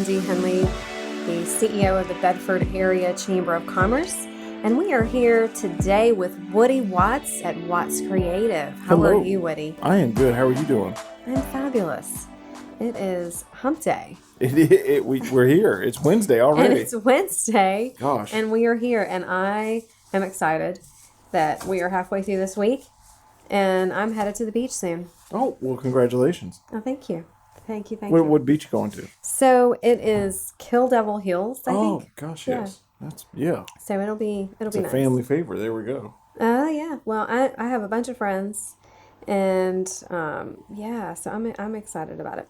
Wendy Henley, the CEO of the Bedford Area Chamber of Commerce, and we are here today with Woody Watts at Watts Creative. How Hello. are you, Woody? I am good. How are you doing? I'm fabulous. It is hump day. We're here. It's Wednesday already. And it's Wednesday. Gosh. And we are here, and I am excited that we are halfway through this week, and I'm headed to the beach soon. Oh, well, congratulations. Oh, thank you. Thank you. What beach you going to? So it is Kill Devil Hills, I think. Oh, gosh, yes. Yeah. So it'll be It's nice. a family favorite. There we go. Yeah. Well, I have a bunch of friends, and so I'm excited about it.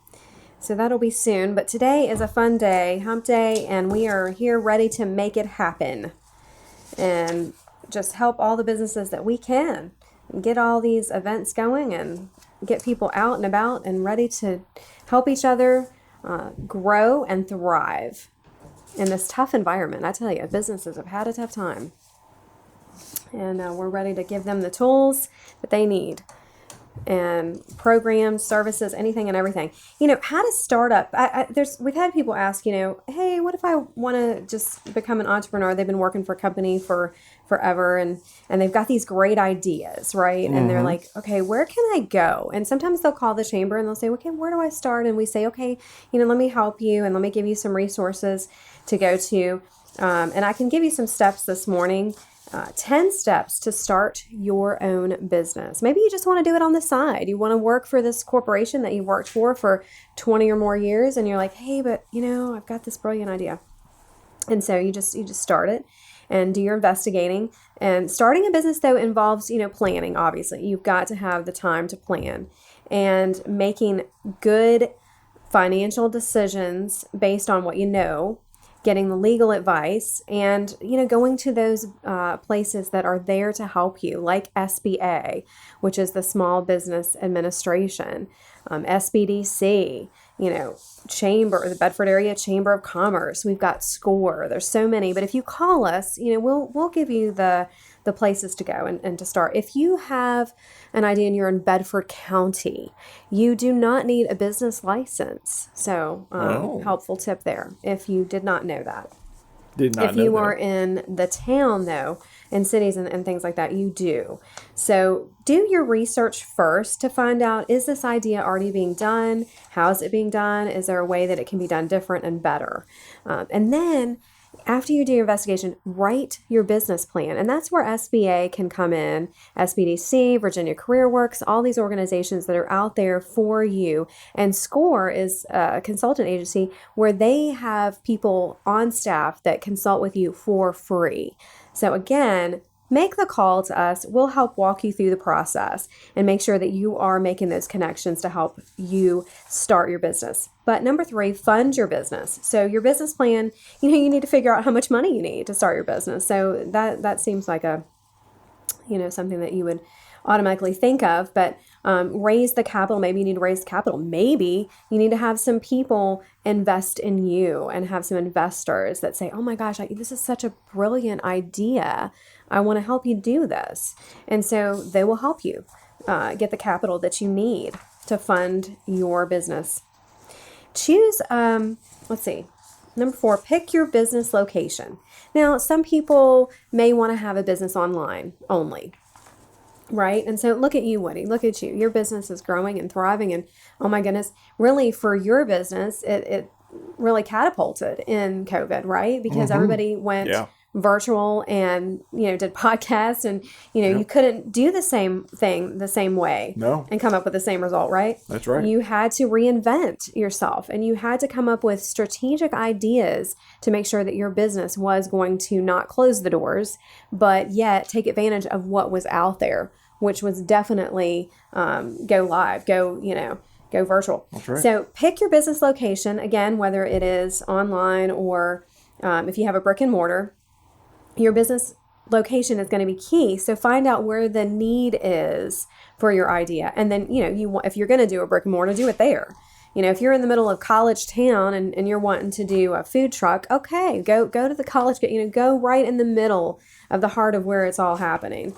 So that'll be soon. But today is a fun day, hump day, and we are here ready to make it happen, and just help all the businesses that we can, and get all these events going, and get people out and about and ready to help each other grow and thrive in this tough environment. I tell you, businesses have had a tough time, and we're ready to give them the tools that they need, and programs, services, anything and everything. How to start up. We've had people ask, hey, what if I want to just become an entrepreneur? They've been working for a company for forever, and they've got these great ideas, right? Mm-hmm. And they're like, okay, where can I go? And sometimes they'll call the chamber and they'll say, okay, where do I start? And we say, okay, let me help you, and let me give you some resources to go to. And I can give you some steps this morning. 10 steps to start your own business. Maybe you just want to do it on the side. You want to work for this corporation that you worked for 20 or more years, and you're like, hey, but I've got this brilliant idea. And so you just start it and do your investigating. And starting a business, though, involves, planning, obviously. You've got to have the time to plan, and making good financial decisions based on what you know, getting the legal advice, and, going to those places that are there to help you, like SBA, which is the Small Business Administration, SBDC, Chamber, the Bedford Area Chamber of Commerce. We've got SCORE. There's so many, but if you call us, we'll give you the places to go and to start. If you have an idea and you're in Bedford County, you do not need a business license. So helpful tip there if you did not know that. If you are in the town, though, in cities and things like that, you do. So do your research first to find out, is this idea already being done? How is it being done? Is there a way that it can be done different and better? And then after you do your investigation, write your business plan. And that's where SBA can come in, SBDC, Virginia Career Works, all these organizations that are out there for you. And SCORE is a consultant agency where they have people on staff that consult with you for free. So again, make the call to us. We'll help walk you through the process and make sure that you are making those connections to help you start your business. But number 3, fund your business. So your business plan, you need to figure out how much money you need to start your business. So that seems like a, something that you would automatically think of, but raise the capital. Maybe you need to raise the capital. Maybe you need to have some people invest in you and have some investors that say, oh my gosh, this is such a brilliant idea. I want to help you do this. And so they will help you get the capital that you need to fund your business. Choose, number 4, pick your business location. Now, some people may want to have a business online only, right? And so look at you, Woody. Look at you. Your business is growing and thriving. And oh my goodness, really for your business, it really catapulted in COVID, right? Because everybody went virtual and, did podcasts, and, you couldn't do the same thing the same way and come up with the same result, right? That's right. You had to reinvent yourself, and you had to come up with strategic ideas to make sure that your business was going to not close the doors, but yet take advantage of what was out there, which was definitely go live, go virtual. That's right. So pick your business location, again, whether it is online or if you have a brick and mortar. Your business location is going to be key. So find out where the need is for your idea. And then, if you're going to do a brick and mortar, do it there. If you're in the middle of college town and you're wanting to do a food truck, okay, go to the college, go right in the middle of the heart of where it's all happening.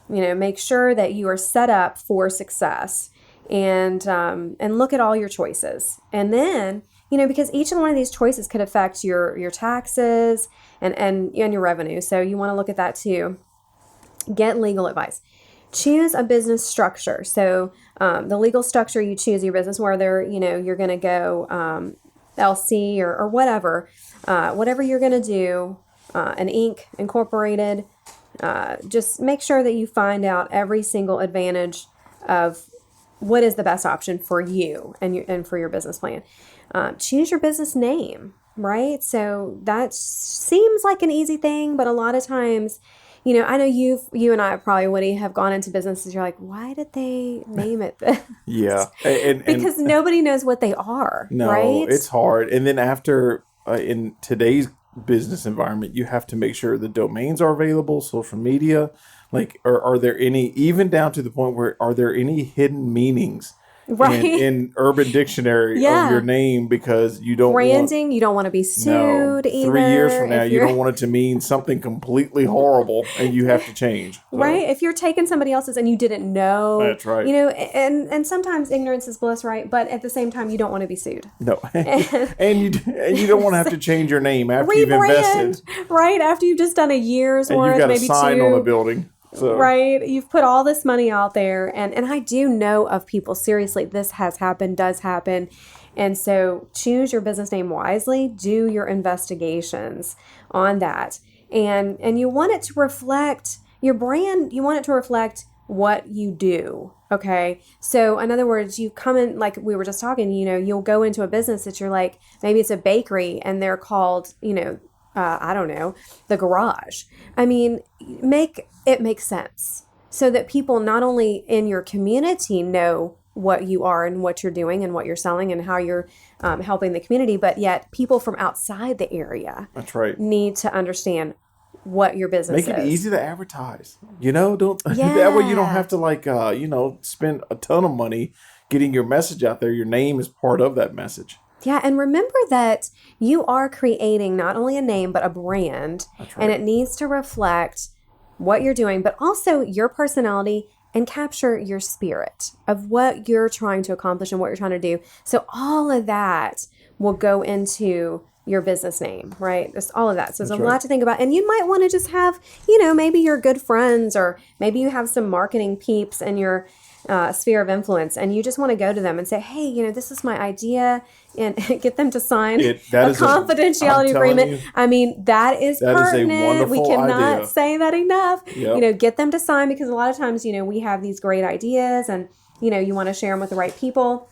Make sure that you are set up for success, and look at all your choices. And then, because each one of these choices could affect your taxes and your revenue. So you want to look at that too. Get legal advice. Choose a business structure. So the legal structure you choose your business, whether you're going to go LC or whatever, whatever you're going to do, an Inc. Incorporated. Just make sure that you find out every single advantage of what is the best option for you and for your business plan. Choose your business name, right? So that seems like an easy thing, but a lot of times, I know you and I probably, Woody, have gone into businesses. You're like, why did they name it this? Yeah. And Because nobody knows what they are, no, right? it's hard. And then after, in today's business environment, you have to make sure the domains are available, social media. Like, are there any, even down to the point where, are there any hidden meanings Right. in Urban Dictionary Yeah. of your name, because you don't Branding, you don't want to be sued either. 3 years from now, if you you're- don't want it to mean something completely horrible and you have to change. So, Right? If you're taking somebody else's and you didn't know. That's right. And sometimes ignorance is bliss, right? But at the same time, you don't want to be sued. No. and you don't want to have to change your name after you've invested. Right? After you've just done a year's And worth, you've got a maybe sign two. on the building. So. Right? You've put all this money out there. And I do know of people, seriously, this has happened, does happen. And so choose your business name wisely. Do your investigations on that. And you want it to reflect your brand. You want it to reflect what you do. Okay. So in other words, you come in, like we were just talking, you'll go into a business that you're like, maybe it's a bakery and they're called, I don't know, the garage. I mean, make it make sense so that people not only in your community know what you are and what you're doing and what you're selling and how you're helping the community, but yet people from outside the area That's right. need to understand what your business is. Make it easy to advertise. Don't Yeah. That way you don't have to spend a ton of money getting your message out there. Your name is part of that message. Yeah, and remember that you are creating not only a name, but a brand. That's right. And it needs to reflect what you're doing, but also your personality and capture your spirit of what you're trying to accomplish and what you're trying to do. So all of that will go into your business name, right? Just all of that. So there's a lot to think about. And you might want to just have, maybe your good friends, or maybe you have some marketing peeps in your sphere of influence, and you just want to go to them and say, hey, this is my idea, and get them to sign a confidentiality agreement. I mean, that is pertinent. Is a wonderful we cannot idea. say that enough. Yep. Get them to sign, because a lot of times, we have these great ideas, and, you want to share them with the right people.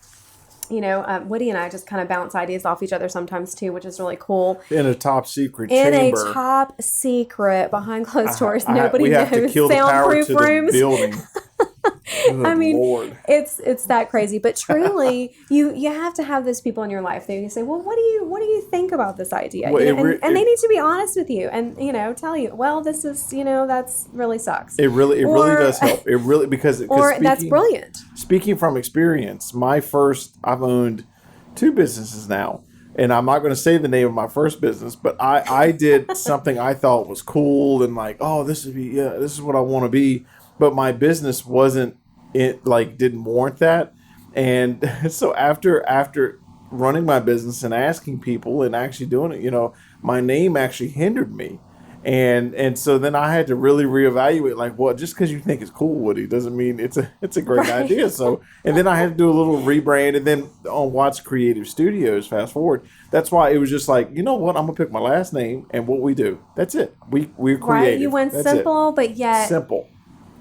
Woody and I just kind of bounce ideas off each other sometimes too, which is really cool. In a top secret chamber. In a top secret, behind closed doors, nobody we knows. have to kill the power to rooms. the building. I mean, Lord. it's that crazy. But truly, you have to have those people in your life that you say, well, what do you think about this idea? Well, and they need to be honest with you and tell you, well, this is that's really sucks. It really does help. It really because that's brilliant. Speaking from experience, I've owned 2 businesses now. And I'm not going to say the name of my first business, but I did something I thought was cool and like, oh, this is what I want to be. But my business didn't warrant that. And so after running my business and asking people and actually doing it, my name actually hindered me. And so then I had to really reevaluate, like, well, just because you think it's cool, Woody, doesn't mean it's a great idea. So, and then I had to do a little rebrand, and then on Watts Creative Studios, fast forward, that's why it was just like, you know what, I'm gonna pick my last name and what we do. That's it. We're creative. Right, you went That's simple, but yet simple.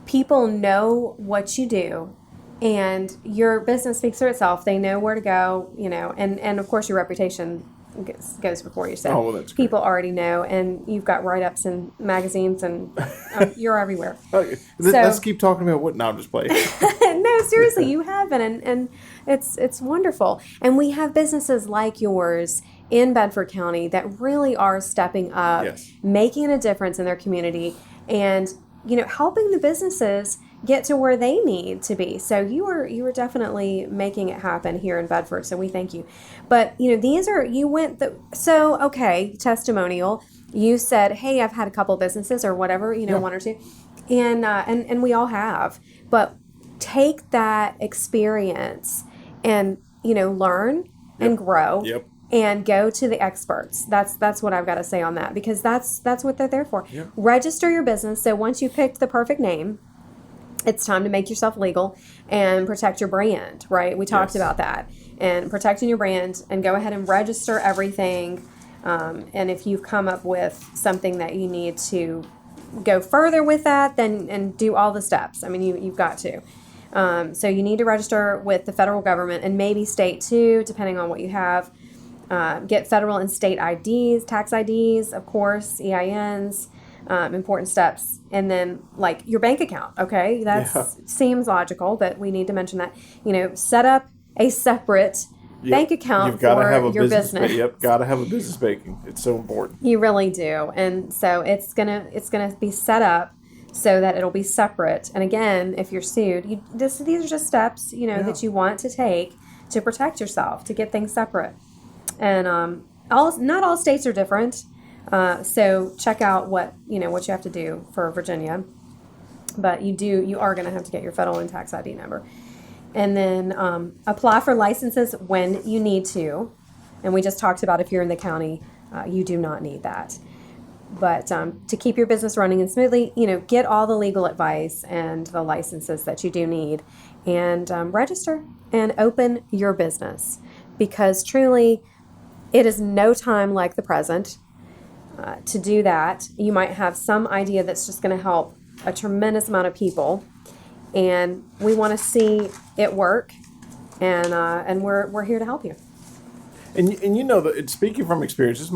People know what you do. And your business speaks for itself. They know where to go, and of course your reputation goes before you. So that's people already know, and you've got write-ups in magazines, and you're everywhere. Okay. Let's keep talking about what. No, I'm just playing. No, seriously, you have been, and it's wonderful. And we have businesses like yours in Bedford County that really are stepping up, Yes. making a difference in their community, and helping the businesses get to where they need to be. So you are definitely making it happen here in Bedford. So we thank you. But testimonial. You said, hey, I've had a couple businesses or whatever, one or two, and we all have. But take that experience and learn and grow. Yep. and go to the experts. That's what I've got to say on that, because that's what they're there for. Yeah. Register your business. So once you picked the perfect name, it's time to make yourself legal and protect your brand, right? We talked Yes. about that, and protecting your brand, and go ahead and register everything. And if you've come up with something that you need to go further with that, then and do all the steps. I mean, you've got to. So you need to register with the federal government and maybe state too, depending on what you have. Get federal and state IDs, tax IDs, of course, EINs. Important steps. And then like your bank account. Okay. Seems logical, but we need to mention that, set up a separate bank account You've got to have for a your business. business. Got to have a business banking. It's so important. You really do. And so it's gonna be set up so that it'll be separate. And again, if you're sued, these are just steps, that you want to take to protect yourself, to get things separate. And not all states are different. So check out what you have to do for Virginia, but you are going to have to get your federal and tax ID number, and then apply for licenses when you need to. And we just talked about if you're in the county, you do not need that. But to keep your business running and smoothly, get all the legal advice and the licenses that you do need, and register and open your business, because truly, it is no time like the present. To do that, you might have some idea that's just going to help a tremendous amount of people, and we want to see it work, and we're here to help you. And speaking from experience,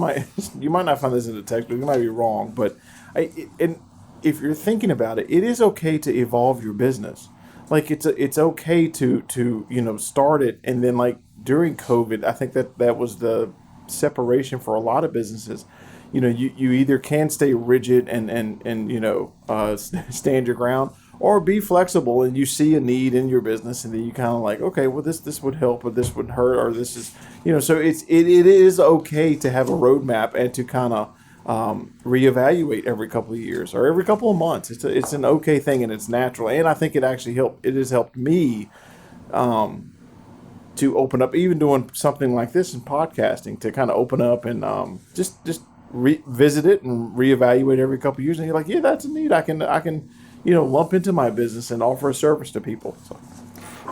you might not find this in the text, but you might be wrong. But if you're thinking about it, it is okay to evolve your business. Like it's okay to start it, and then like during COVID, I think that was the separation for a lot of businesses. You either can stay rigid and stand your ground, or be flexible, and you see a need in your business, and then you kind of like, okay, well this would help, or this would hurt, or this is so it is okay to have a roadmap and to kind of reevaluate every couple of years or every couple of months. It's an okay thing, and it's natural, and I think it has helped me to open up, even doing something like this in podcasting, to kind of open up and just revisit it and reevaluate every couple of years, and you're like, yeah, that's a need. I can lump into my business and offer a service to people. So.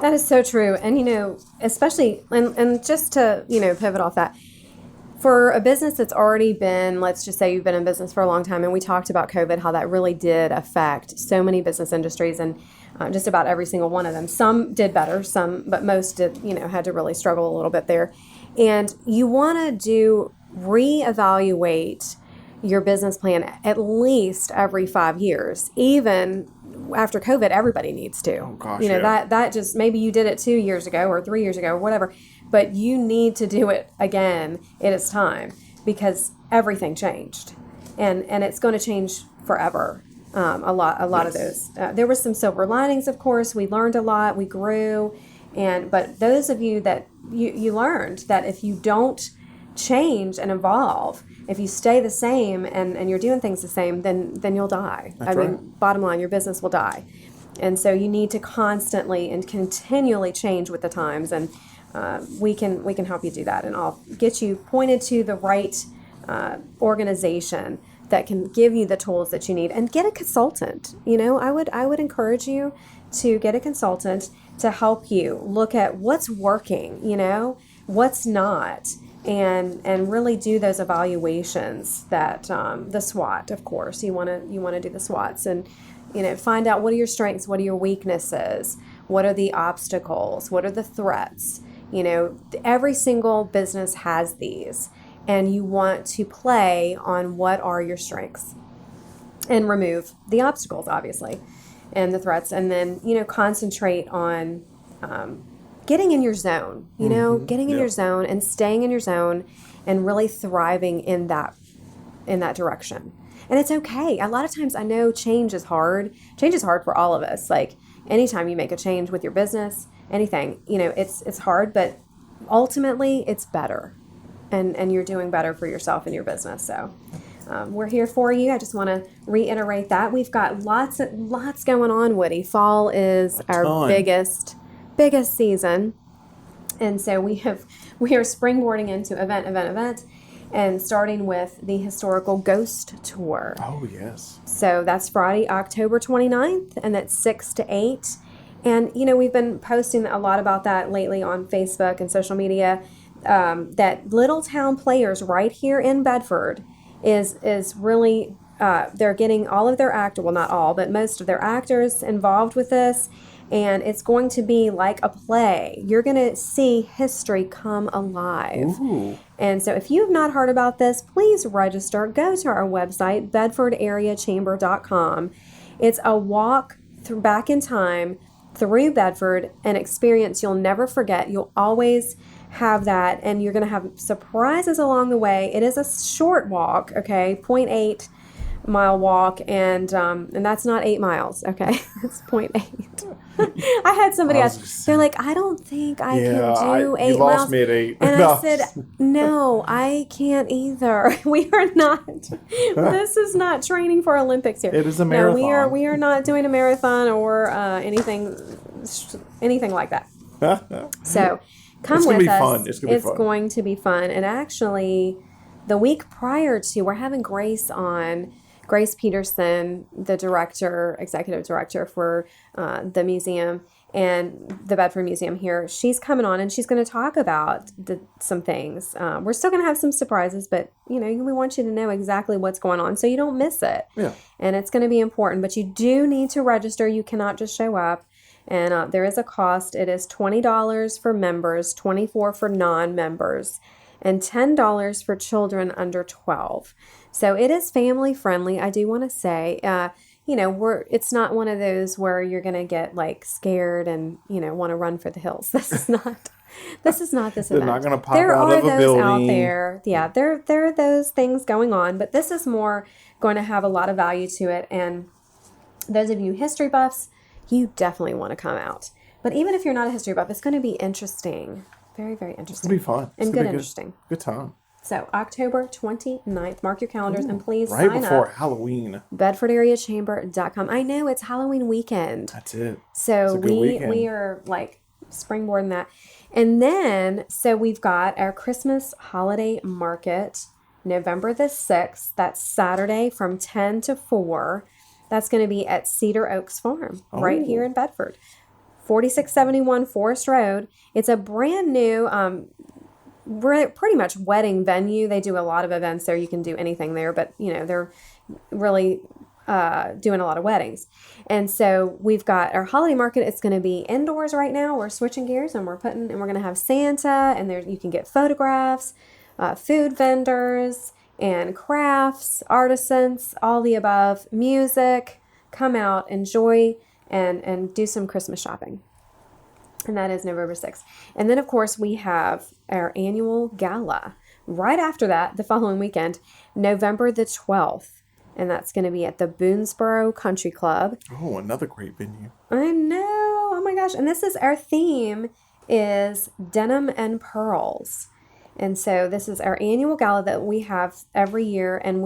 That is so true. And especially and just to pivot off that, for a business that's already been, let's just say you've been in business for a long time, and we talked about COVID, how that really did affect so many business industries, and just about every single one of them. Some did better, but most did had to really struggle a little bit there. And you want to reevaluate your business plan at least every 5 years. Even after COVID, everybody needs to. Oh gosh, that just, maybe you did it 2 years ago or 3 years ago or whatever, but you need to do it again. It is time, because everything changed, and it's going to change forever. A lot of those. There were some silver linings, of course. We learned a lot. We grew, but those of you that you learned that if you don't change and evolve, if you stay the same and you're doing things the same, then you'll die. That's right. Bottom line, your business will die. And so you need to constantly and continually change with the times, and we can help you do that, and I'll get you pointed to the right organization that can give you the tools that you need, and get a consultant. I would encourage you to get a consultant to help you look at what's working, what's not, and really do those evaluations that the SWOT, of course, you want to do the SWOTs, and find out what are your strengths, what are your weaknesses, what are the obstacles, what are the threats. Every single business has these, and you want to play on what are your strengths and remove the obstacles, obviously, and the threats, and then concentrate on getting in your zone, getting in your zone and staying in your zone and really thriving in that direction. And it's okay. A lot of times, I know change is hard. Change is hard for all of us. Like anytime you make a change with your business, anything, it's hard, but ultimately it's better, and you're doing better for yourself and your business. So we're here for you. I just want to reiterate that we've got lots going on, Woody. Fall is our biggest season, and so we have We are springboarding into event, and starting with the historical ghost tour. Oh, yes. So that's Friday, October 29th, and that's 6 to 8. And, we've been posting a lot about that lately on Facebook and social media, that Little Town Players right here in Bedford is really, they're getting all of their actors, well, not all, but most of their actors involved with this. And it's going to be like a play. You're going to see history come alive. Ooh. And so if you have not heard about this, please register. Go to our website, bedfordareachamber.com. It's a walk back in time through Bedford, an experience you'll never forget. You'll always have that, and you're going to have surprises along the way. It is a short walk, okay, 0.8-mile walk, and that's not 8 miles, okay? It's 0.8. I had somebody ask, they're like, I don't think I can do 8 you miles. lost me at 8. And I said, no, I can't either. We are not, this is not training for Olympics here. It is a marathon. No, we are not doing a marathon or anything like that. So come with us. It's going to be fun. It's going to be fun. And actually, the week prior to, we're having Grace on. Grace Peterson, the executive director for the museum and the Bedford Museum here, she's coming on and she's going to talk about some things. We're still going to have some surprises, but we want you to know exactly what's going on so you don't miss it. Yeah. And it's going to be important, but you do need to register. You cannot just show up. And there is a cost. It is $20 for members, $24 for non-members, and $10 for children under 12. So it is family friendly. I do want to say, it's not one of those where you're going to get like scared and, want to run for the hills. This is not this event. They're not going to pop there out are of a those building. out there. Yeah, there are those things going on, but this is more going to have a lot of value to it. And those of you history buffs, you definitely want to come out. But even if you're not a history buff, it's going to be interesting. Very, very interesting. It's going to be fun. And good, interesting. Good time. So October 29th, mark your calendars and please right sign before up. Halloween. BedfordAreaChamber.com. I know it's Halloween weekend. That's it. So we are like springboarding that. And then, so we've got our Christmas holiday market, November the 6th. That's Saturday from 10 to 4. That's going to be at Cedar Oaks Farm, right here in Bedford. 4671 Forest Road. It's a brand new, pretty much wedding venue. They do a lot of events there. You can do anything there, but they're really doing a lot of weddings. And so we've got our holiday market. It's going to be indoors right now. We're switching gears and we're going to have Santa, and there you can get photographs, food vendors, and crafts, artisans, all the above, music. Come out, enjoy, and do some Christmas shopping. And that is November 6th. And then, of course, we have our annual gala right after that, the following weekend, November the 12th. And that's going to be at the Boonesboro Country Club. Oh, another great venue. I know. Oh, my gosh. And this is our theme is denim and pearls. And so this is our annual gala that we have every year. And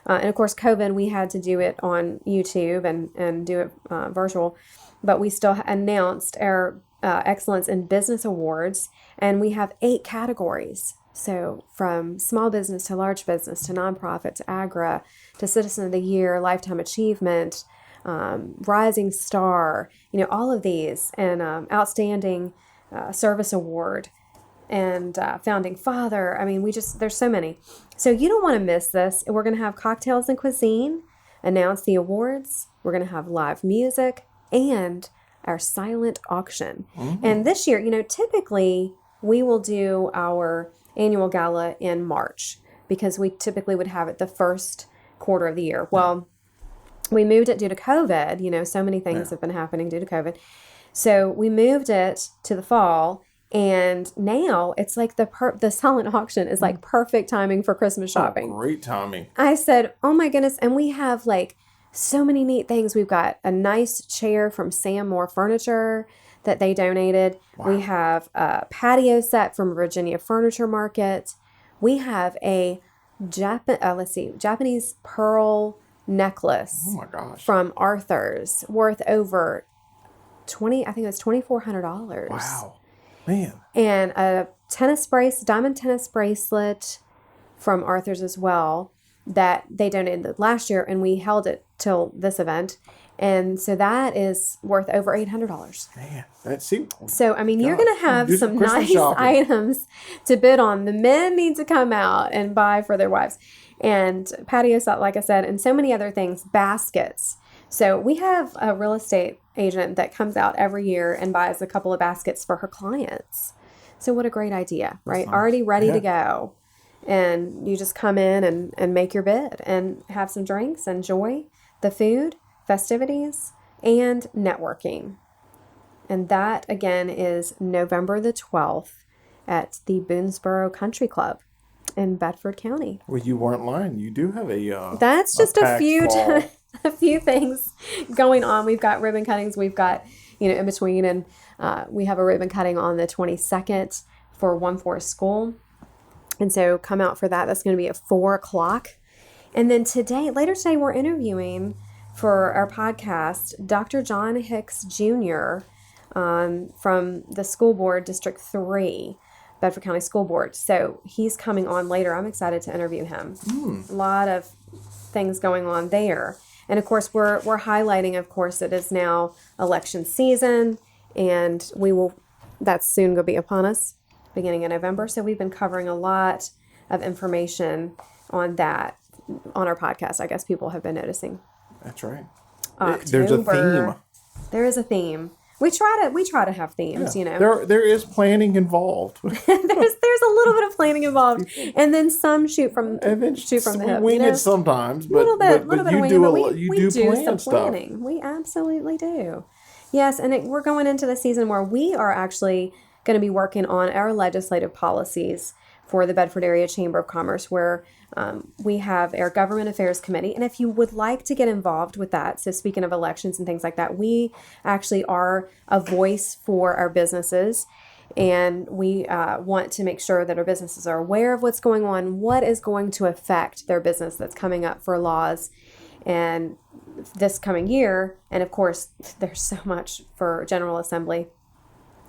and of course, COVID, we had to do it on YouTube and do it virtual. But we still announced our Excellence in Business Awards. And we have 8 categories. So from small business to large business to nonprofit to AGRA to Citizen of the Year, Lifetime Achievement, Rising Star, all of these, and Outstanding Service Award, and Founding Father. I mean, there's so many. So you don't want to miss this. We're going to have cocktails and cuisine, announce the awards. We're going to have live music and our silent auction. Mm-hmm. And this year, typically we will do our annual gala in March because we typically would have it the first quarter of the year. Well, we moved it due to COVID. So many things have been happening due to COVID. So we moved it to the fall, and now it's like the silent auction is like perfect timing for Christmas shopping. Oh, great timing. I said, oh my goodness. And we have like so many neat things. We've got a nice chair from Sam Moore Furniture that they donated. Wow. We have a patio set from Virginia Furniture Market. We have a Japanese pearl necklace. Oh my gosh. From Arthur's worth over $2,400. Wow. Man. And a diamond tennis bracelet from Arthur's as well that they donated last year, and we held it till this event. And so that is worth over $800. Man, that seems. So, I mean, you're going to have do some Christmas nice shopping. items to bid on. The men need to come out and buy for their wives. And patio set, like I said, and so many other things, baskets. So we have a real estate agent that comes out every year and buys a couple of baskets for her clients. So what a great idea, right? nice. Already ready Yeah. to go. And you just come in and make your bid and have some drinks, enjoy the food, festivities, and networking. And that, again, is November the 12th at the Boonesboro Country Club in Bedford County. Well, you weren't lying. You do have a. That's just a packed few fall. a few things going on. We've got ribbon cuttings. We've got, in between, and we have a ribbon cutting on the 22nd for One Forest School. And so come out for that. That's going to be at 4:00. And then later today, we're interviewing for our podcast, Dr. John Hicks Jr. From the school board, District 3, Bedford County School Board. So he's coming on later. I'm excited to interview him. A lot of things going on there. And of course, we're highlighting, of course, it is now election season, and that's soon going to be upon us, beginning in November. So we've been covering a lot of information on that on our podcast. I guess people have been noticing. That's right. October. There's a theme. There is a theme. We try to have themes, There is planning involved. there's a little bit of planning involved, and then some shoot from the hip. We wing it sometimes, but little bit you of do winging, but we do do plan some stuff. planning. We absolutely do. Yes, and we're going into the season where we are actually going to be working on our legislative policies for the Bedford Area Chamber of Commerce, where we have our Government Affairs Committee. And if you would like to get involved with that, so speaking of elections and things like that, we actually are a voice for our businesses. And we want to make sure that our businesses are aware of what's going on, what is going to affect their business that's coming up for laws and this coming year. And of course, there's so much for General Assembly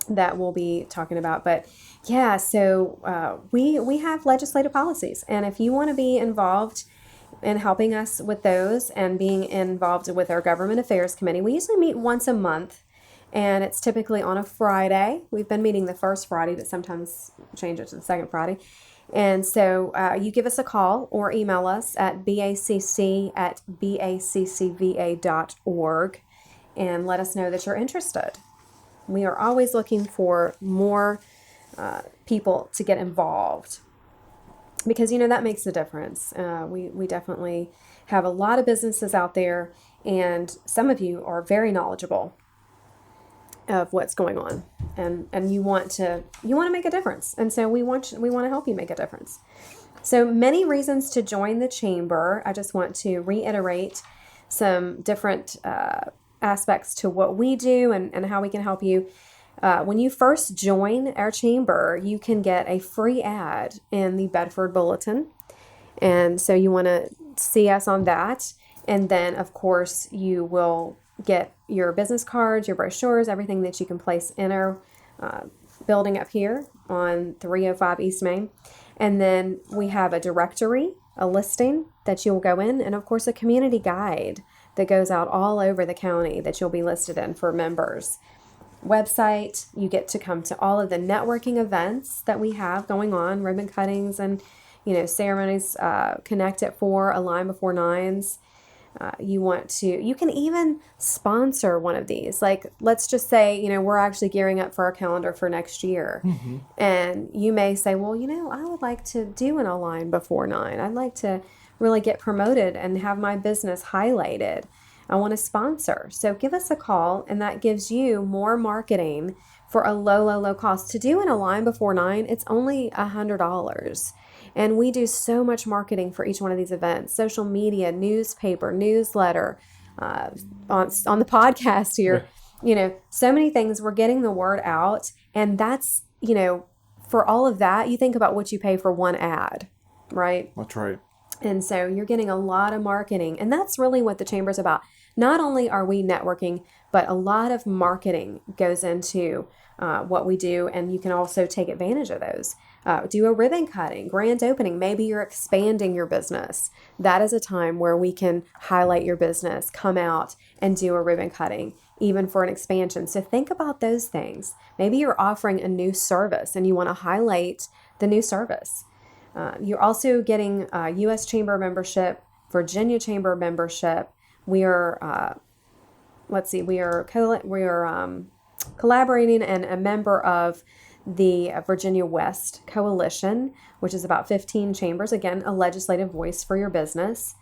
that we'll be talking about. But yeah, so we have legislative policies. And if you want to be involved in helping us with those and being involved with our Government Affairs Committee, we usually meet once a month. And it's typically on a Friday. We've been meeting the first Friday, but sometimes change it to the second Friday. And so you give us a call or email us at bacc@baccva.org and let us know that you're interested. We are always looking for more people to get involved because, that makes a difference. We definitely have a lot of businesses out there, and some of you are very knowledgeable of what's going on, and you want to make a difference, and so we want to help you make a difference. So many reasons to join the chamber. I just want to reiterate some different aspects to what we do and how we can help you. When you first join our chamber, you can get a free ad in the Bedford Bulletin, and so you want to see us on that. And then, of course, you will get your business cards, your brochures, everything that you can place in our building up here on 305 East Main. And then we have a directory, a listing that you'll go in, and of course a community guide that goes out all over the county that you'll be listed in for members. Website, you get to come to all of the networking events that we have going on, ribbon cuttings and ceremonies, Connect at 4, Align Before 9s. You can even sponsor one of these. Like, let's just say, we're actually gearing up for our calendar for next year. Mm-hmm. And you may say, well, I would like to do an Align Before 9. I'd like to really get promoted and have my business highlighted. I want to sponsor. So give us a call, and that gives you more marketing for a low cost. To do an Align Before 9, it's only $100. And we do so much marketing for each one of these events: social media, newspaper, newsletter, on the podcast here. Yeah. So many things. We're getting the word out. And that's, for all of that, you think about what you pay for one ad, right? That's right. And so you're getting a lot of marketing. And that's really what the chamber's about. Not only are we networking, but a lot of marketing goes into what we do, and you can also take advantage of those. Do a ribbon cutting, grand opening. Maybe you're expanding your business. That is a time where we can highlight your business, come out and do a ribbon cutting, even for an expansion. So think about those things. Maybe you're offering a new service and you want to highlight the new service. You're also getting U.S. Chamber membership, Virginia Chamber membership. We are, collaborating and a member of the Virginia West Coalition, which is about 15 chambers. Again, a legislative voice for your business.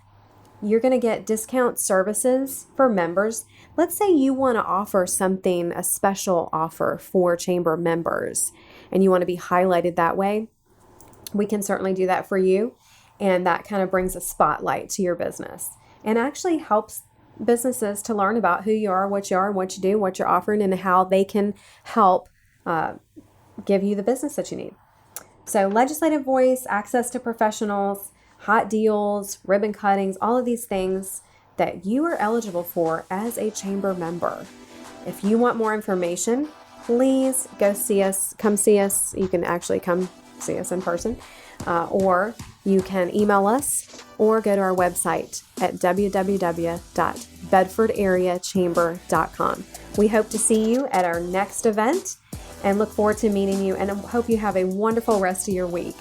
You're going to get discount services for members. Let's say you want to offer something, a special offer for chamber members, and you want to be highlighted that way. We can certainly do that for you. And that kind of brings a spotlight to your business and actually helps businesses to learn about who you are, what you do, what you're offering, and how they can help give you the business that you need. So legislative voice, access to professionals, hot deals, ribbon cuttings, all of these things that you are eligible for as a chamber member. If you want more information, please go see us, come see us. You can actually come see us in person, or you can email us or go to our website at www.bedfordareachamber.com. We hope to see you at our next event and look forward to meeting you, and hope you have a wonderful rest of your week.